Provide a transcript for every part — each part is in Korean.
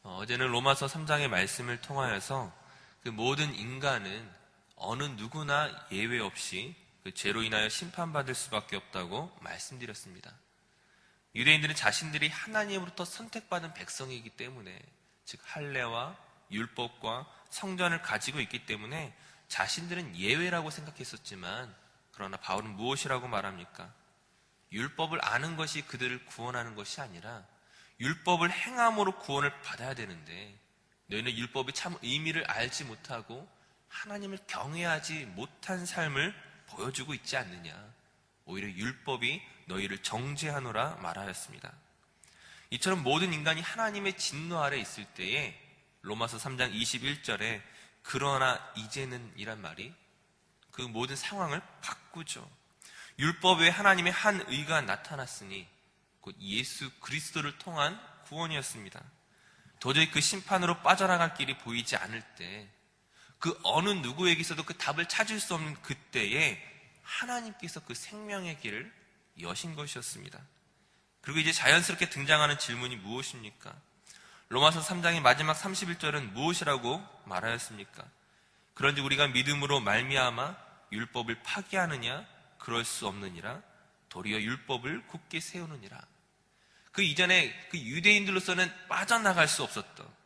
어제는 로마서 3장의 말씀을 통하여서 그 모든 인간은 어느 누구나 예외 없이 그 죄로 인하여 심판받을 수밖에 없다고 말씀드렸습니다. 유대인들은 자신들이 하나님으로부터 선택받은 백성이기 때문에, 즉 할례와 율법과 성전을 가지고 있기 때문에 자신들은 예외라고 생각했었지만, 그러나 바울은 무엇이라고 말합니까? 율법을 아는 것이 그들을 구원하는 것이 아니라 율법을 행함으로 구원을 받아야 되는데, 너희는 율법이 참 의미를 알지 못하고 하나님을 경외하지 못한 삶을 보여주고 있지 않느냐. 오히려 율법이 너희를 정죄하노라 말하였습니다. 이처럼 모든 인간이 하나님의 진노 아래 있을 때에 로마서 3장 21절에 그러나 이제는 이란 말이 그 모든 상황을 바꾸죠. 율법 외에 하나님의 한 의가 나타났으니 곧 예수 그리스도를 통한 구원이었습니다. 도저히 그 심판으로 빠져나갈 길이 보이지 않을 때, 그 어느 누구에게서도 그 답을 찾을 수 없는 그때에 하나님께서 그 생명의 길을 여신 것이었습니다. 그리고 이제 자연스럽게 등장하는 질문이 무엇입니까? 로마서 3장의 마지막 31절은 무엇이라고 말하였습니까? 그런지 우리가 믿음으로 말미암아 율법을 파기하느냐? 그럴 수 없느니라. 도리어 율법을 굳게 세우느니라. 그 이전에 그 유대인들로서는 빠져나갈 수 없었던,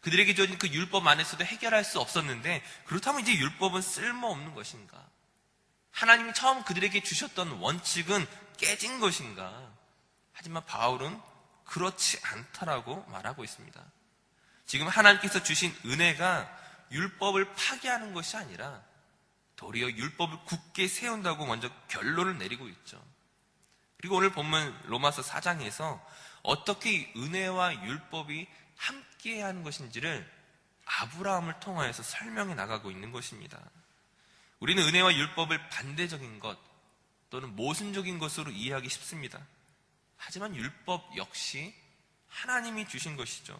그들에게 주어진 그 율법 안에서도 해결할 수 없었는데, 그렇다면 이제 율법은 쓸모없는 것인가? 하나님이 처음 그들에게 주셨던 원칙은 깨진 것인가? 하지만 바울은 그렇지 않다라고 말하고 있습니다. 지금 하나님께서 주신 은혜가 율법을 파기하는 것이 아니라 도리어 율법을 굳게 세운다고 먼저 결론을 내리고 있죠. 그리고 오늘 본문 로마서 4장에서 어떻게 은혜와 율법이 함께하는 것인지를 아브라함을 통하여서 설명해 나가고 있는 것입니다. 우리는 은혜와 율법을 반대적인 것 또는 모순적인 것으로 이해하기 쉽습니다. 하지만 율법 역시 하나님이 주신 것이죠.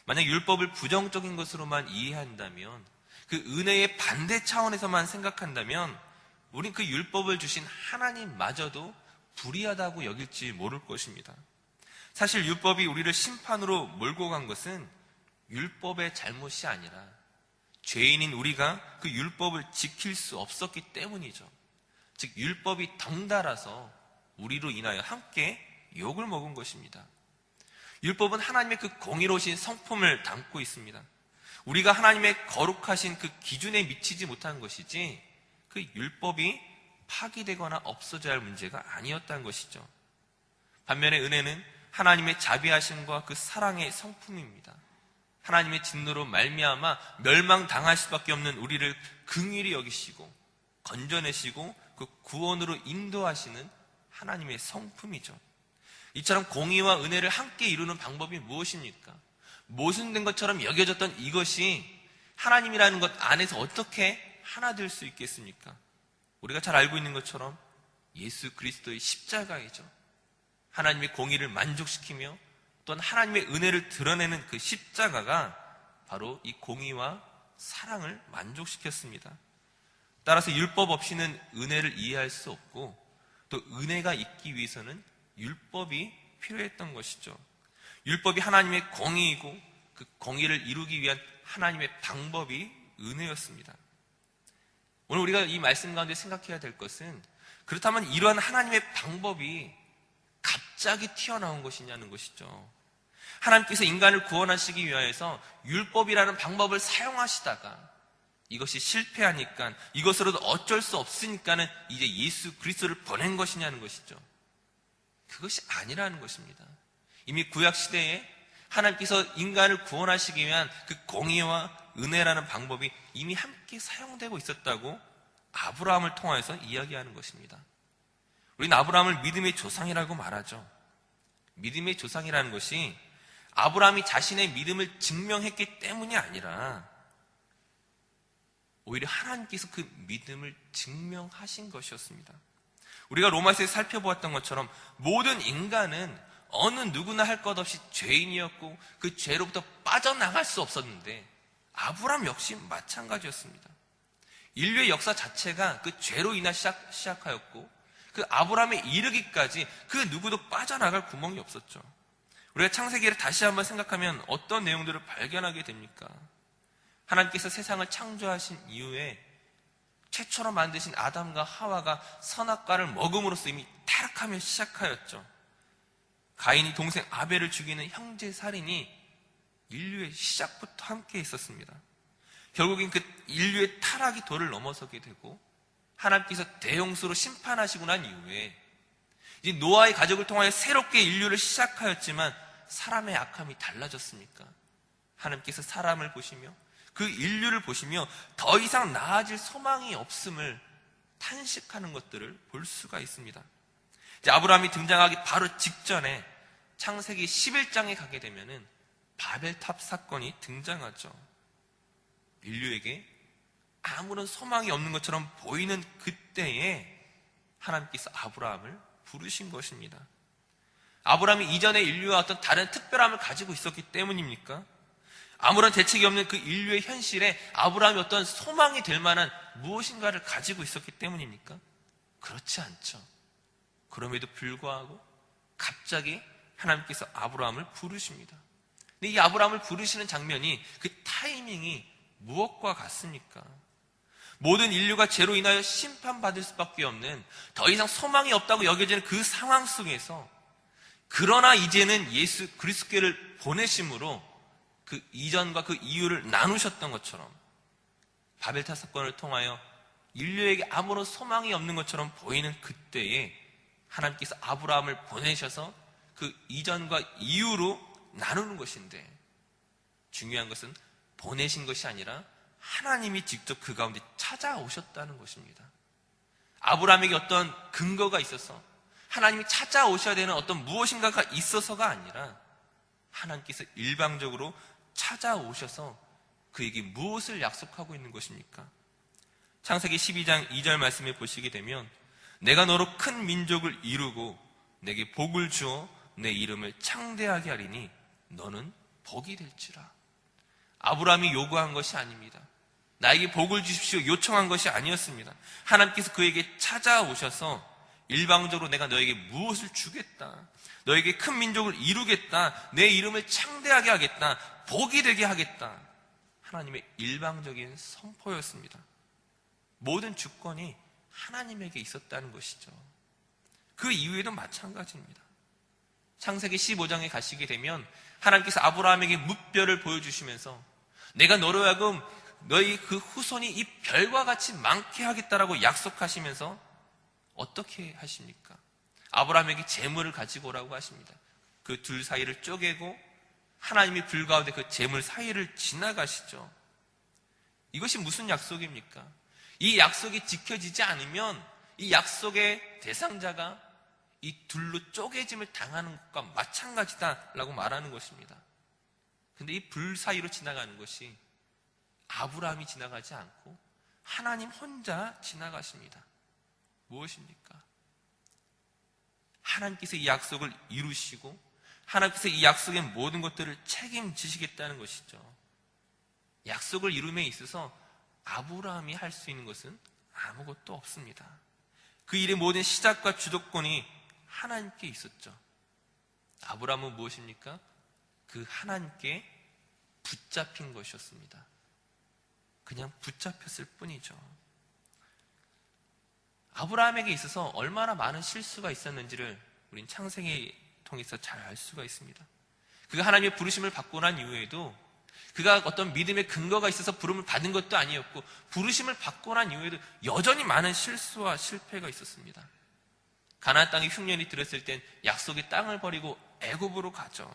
만약 율법을 부정적인 것으로만 이해한다면, 그 은혜의 반대 차원에서만 생각한다면 우린 그 율법을 주신 하나님마저도 불의하다고 여길지 모를 것입니다. 사실 율법이 우리를 심판으로 몰고 간 것은 율법의 잘못이 아니라 죄인인 우리가 그 율법을 지킬 수 없었기 때문이죠. 즉 율법이 덩달아서 우리로 인하여 함께 욕을 먹은 것입니다. 율법은 하나님의 그 공의로우신 성품을 담고 있습니다. 우리가 하나님의 거룩하신 그 기준에 미치지 못한 것이지 그 율법이 파기되거나 없어져야 할 문제가 아니었다는 것이죠. 반면에 은혜는 하나님의 자비하심과 그 사랑의 성품입니다. 하나님의 진노로 말미암아 멸망당할 수밖에 없는 우리를 긍휼히 여기시고 건져내시고 그 구원으로 인도하시는 하나님의 성품이죠. 이처럼 공의와 은혜를 함께 이루는 방법이 무엇입니까? 모순된 것처럼 여겨졌던 이것이 하나님이라는 것 안에서 어떻게 하나 될 수 있겠습니까? 우리가 잘 알고 있는 것처럼 예수 그리스도의 십자가이죠. 하나님의 공의를 만족시키며 또한 하나님의 은혜를 드러내는 그 십자가가 바로 이 공의와 사랑을 만족시켰습니다. 따라서 율법 없이는 은혜를 이해할 수 없고, 또 은혜가 있기 위해서는 율법이 필요했던 것이죠. 율법이 하나님의 공의이고 그 공의를 이루기 위한 하나님의 방법이 은혜였습니다. 오늘 우리가 이 말씀 가운데 생각해야 될 것은, 그렇다면 이러한 하나님의 방법이 갑자기 튀어나온 것이냐는 것이죠. 하나님께서 인간을 구원하시기 위하여서 율법이라는 방법을 사용하시다가 이것이 실패하니까, 이것으로도 어쩔 수 없으니까는 이제 예수 그리스도를 보낸 것이냐는 것이죠. 그것이 아니라는 것입니다. 이미 구약시대에 하나님께서 인간을 구원하시기 위한 그 공의와 은혜라는 방법이 이미 함께 사용되고 있었다고 아브라함을 통해서 이야기하는 것입니다. 우리는 아브라함을 믿음의 조상이라고 말하죠. 믿음의 조상이라는 것이 아브라함이 자신의 믿음을 증명했기 때문이 아니라 오히려 하나님께서 그 믿음을 증명하신 것이었습니다. 우리가 로마서에 살펴보았던 것처럼 모든 인간은 어느 누구나 할 것 없이 죄인이었고 그 죄로부터 빠져나갈 수 없었는데, 아브라함 역시 마찬가지였습니다. 인류의 역사 자체가 그 죄로 인해 시작하였고, 그 아브라함에 이르기까지 그 누구도 빠져나갈 구멍이 없었죠. 우리가 창세기를 다시 한번 생각하면 어떤 내용들을 발견하게 됩니까? 하나님께서 세상을 창조하신 이후에 최초로 만드신 아담과 하와가 선악과를 먹음으로써 이미 타락하며 시작하였죠. 가인이 동생 아벨을 죽이는 형제 살인이 인류의 시작부터 함께 있었습니다. 결국엔 그 인류의 타락이 도를 넘어서게 되고 하나님께서 대홍수로 심판하시고 난 이후에 이제 노아의 가족을 통하여 새롭게 인류를 시작하였지만 사람의 악함이 달라졌습니까? 하나님께서 사람을 보시며 그 인류를 보시며 더 이상 나아질 소망이 없음을 탄식하는 것들을 볼 수가 있습니다. 이제 아브라함이 등장하기 바로 직전에 창세기 11장에 가게 되면은 바벨탑 사건이 등장하죠. 인류에게 아무런 소망이 없는 것처럼 보이는 그때에 하나님께서 아브라함을 부르신 것입니다. 아브라함이 이전에 인류와 어떤 다른 특별함을 가지고 있었기 때문입니까? 아무런 대책이 없는 그 인류의 현실에 아브라함이 어떤 소망이 될 만한 무엇인가를 가지고 있었기 때문입니까? 그렇지 않죠. 그럼에도 불구하고 갑자기 하나님께서 아브라함을 부르십니다. 근데 이 아브라함을 부르시는 장면이 그 타이밍이 무엇과 같습니까? 모든 인류가 죄로 인하여 심판받을 수밖에 없는 더 이상 소망이 없다고 여겨지는 그 상황 속에서 그러나 이제는 예수 그리스도를 보내심으로 그 이전과 그 이후를 나누셨던 것처럼 바벨탑 사건을 통하여 인류에게 아무런 소망이 없는 것처럼 보이는 그때에 하나님께서 아브라함을 보내셔서 그 이전과 이후로 나누는 것인데 중요한 것은 보내신 것이 아니라 하나님이 직접 그 가운데 찾아오셨다는 것입니다. 아브라함에게 어떤 근거가 있어서 하나님이 찾아오셔야 되는 어떤 무엇인가가 있어서가 아니라 하나님께서 일방적으로 찾아오셔서 그에게 무엇을 약속하고 있는 것입니까? 창세기 12장 2절 말씀에 보시게 되면 내가 너로 큰 민족을 이루고 내게 복을 주어 내 이름을 창대하게 하리니 너는 복이 될지라. 아브라함이 요구한 것이 아닙니다. 나에게 복을 주십시오 요청한 것이 아니었습니다. 하나님께서 그에게 찾아오셔서 일방적으로 내가 너에게 무엇을 주겠다, 너에게 큰 민족을 이루겠다, 내 이름을 창대하게 하겠다, 복이 되게 하겠다, 하나님의 일방적인 선포였습니다. 모든 주권이 하나님에게 있었다는 것이죠. 그 이후에도 마찬가지입니다. 창세기 15장에 가시게 되면 하나님께서 아브라함에게 무별을 보여주시면서 내가 너로 하여금 너희 그 후손이 이 별과 같이 많게 하겠다라고 약속하시면서 어떻게 하십니까? 아브라함에게 재물을 가지고 오라고 하십니다. 그 둘 사이를 쪼개고 하나님이 불 가운데 그 재물 사이를 지나가시죠. 이것이 무슨 약속입니까? 이 약속이 지켜지지 않으면 이 약속의 대상자가 이 둘로 쪼개짐을 당하는 것과 마찬가지다라고 말하는 것입니다. 근데 이 불 사이로 지나가는 것이 아브라함이 지나가지 않고 하나님 혼자 지나가십니다. 무엇입니까? 하나님께서 이 약속을 이루시고 하나님께서 이 약속의 모든 것들을 책임지시겠다는 것이죠. 약속을 이룸에 있어서 아브라함이 할 수 있는 것은 아무것도 없습니다. 그 일의 모든 시작과 주도권이 하나님께 있었죠. 아브라함은 무엇입니까? 그 하나님께 붙잡힌 것이었습니다. 그냥 붙잡혔을 뿐이죠. 아브라함에게 있어서 얼마나 많은 실수가 있었는지를 우린 창세기 통해서 잘 알 수가 있습니다. 그가 하나님의 부르심을 받고 난 이후에도 그가 어떤 믿음의 근거가 있어서 부름을 받은 것도 아니었고 부르심을 받고 난 이후에도 여전히 많은 실수와 실패가 있었습니다. 가나안 땅에 흉년이 들었을 땐 약속의 땅을 버리고 애굽으로 가죠.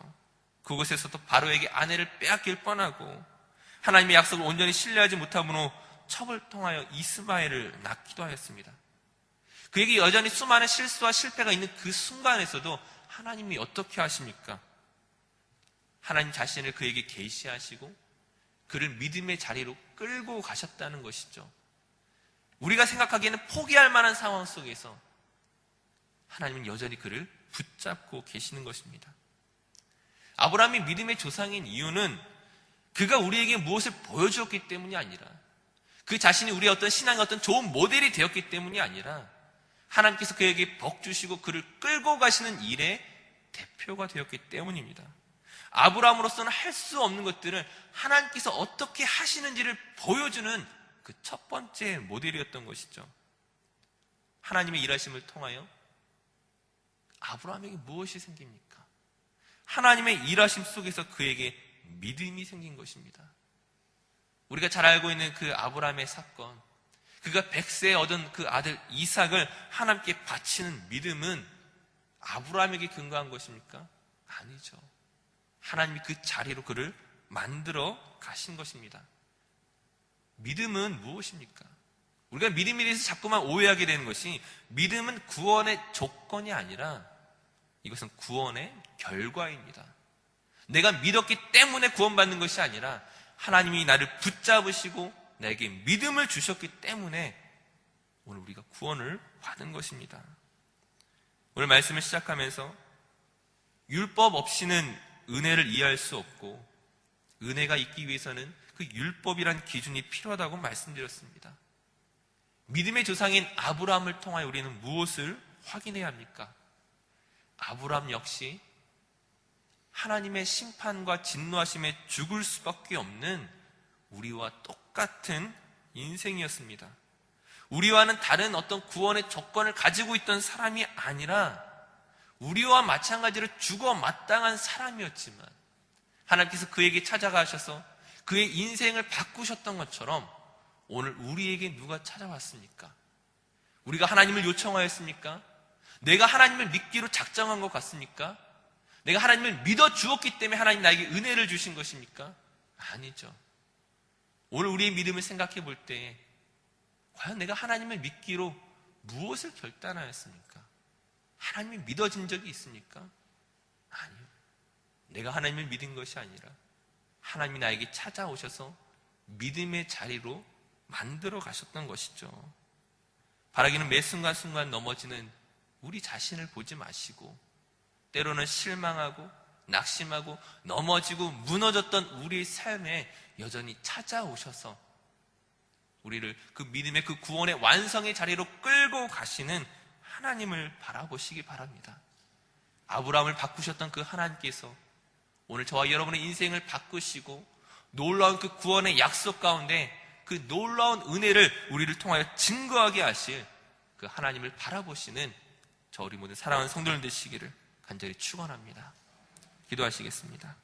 그곳에서도 바로에게 아내를 빼앗길 뻔하고 하나님의 약속을 온전히 신뢰하지 못함으로 첩을 통하여 이스마엘을 낳기도 하였습니다. 그에게 여전히 수많은 실수와 실패가 있는 그 순간에서도 하나님이 어떻게 하십니까? 하나님 자신을 그에게 계시하시고 그를 믿음의 자리로 끌고 가셨다는 것이죠. 우리가 생각하기에는 포기할 만한 상황 속에서 하나님은 여전히 그를 붙잡고 계시는 것입니다. 아브라함이 믿음의 조상인 이유는 그가 우리에게 무엇을 보여주었기 때문이 아니라 그 자신이 우리의 어떤 신앙의 어떤 좋은 모델이 되었기 때문이 아니라 하나님께서 그에게 복 주시고 그를 끌고 가시는 일에 대표가 되었기 때문입니다. 아브라함으로서는 할 수 없는 것들을 하나님께서 어떻게 하시는지를 보여주는 그 첫 번째 모델이었던 것이죠. 하나님의 일하심을 통하여 아브라함에게 무엇이 생깁니까? 하나님의 일하심 속에서 그에게 믿음이 생긴 것입니다. 우리가 잘 알고 있는 그 아브라함의 사건, 그가 100세에 얻은 그 아들 이삭을 하나님께 바치는 믿음은 아브라함에게 근거한 것입니까? 아니죠. 하나님이 그 자리로 그를 만들어 가신 것입니다. 믿음은 무엇입니까? 우리가 믿음에 대해서 자꾸만 오해하게 되는 것이, 믿음은 구원의 조건이 아니라 이것은 구원의 결과입니다. 내가 믿었기 때문에 구원받는 것이 아니라 하나님이 나를 붙잡으시고 나에게 믿음을 주셨기 때문에 오늘 우리가 구원을 받은 것입니다. 오늘 말씀을 시작하면서 율법 없이는 은혜를 이해할 수 없고, 은혜가 있기 위해서는 그 율법이란 기준이 필요하다고 말씀드렸습니다. 믿음의 조상인 아브라함을 통하여 우리는 무엇을 확인해야 합니까? 아브라함 역시 하나님의 심판과 진노하심에 죽을 수밖에 없는 우리와 똑같은 인생이었습니다. 우리와는 다른 어떤 구원의 조건을 가지고 있던 사람이 아니라 우리와 마찬가지로 죽어 마땅한 사람이었지만 하나님께서 그에게 찾아가셔서 그의 인생을 바꾸셨던 것처럼 오늘 우리에게 누가 찾아왔습니까? 우리가 하나님을 요청하였습니까? 내가 하나님을 믿기로 작정한 것 같습니까? 내가 하나님을 믿어 주었기 때문에 하나님 나에게 은혜를 주신 것입니까? 아니죠. 오늘 우리의 믿음을 생각해 볼 때 과연 내가 하나님을 믿기로 무엇을 결단하였습니까? 하나님이 믿어진 적이 있습니까? 아니요. 내가 하나님을 믿은 것이 아니라 하나님이 나에게 찾아오셔서 믿음의 자리로 만들어 가셨던 것이죠. 바라기는 매 순간순간 넘어지는 우리 자신을 보지 마시고, 때로는 실망하고 낙심하고 넘어지고 무너졌던 우리의 삶에 여전히 찾아오셔서 우리를 그 믿음의 그 구원의 완성의 자리로 끌고 가시는 하나님을 바라보시기 바랍니다. 아브라함을 바꾸셨던 그 하나님께서 오늘 저와 여러분의 인생을 바꾸시고 놀라운 그 구원의 약속 가운데 그 놀라운 은혜를 우리를 통하여 증거하게 하실 그 하나님을 바라보시는 저 우리 모든 사랑하는 성도들 되시기를 간절히 축원합니다. 기도하시겠습니다.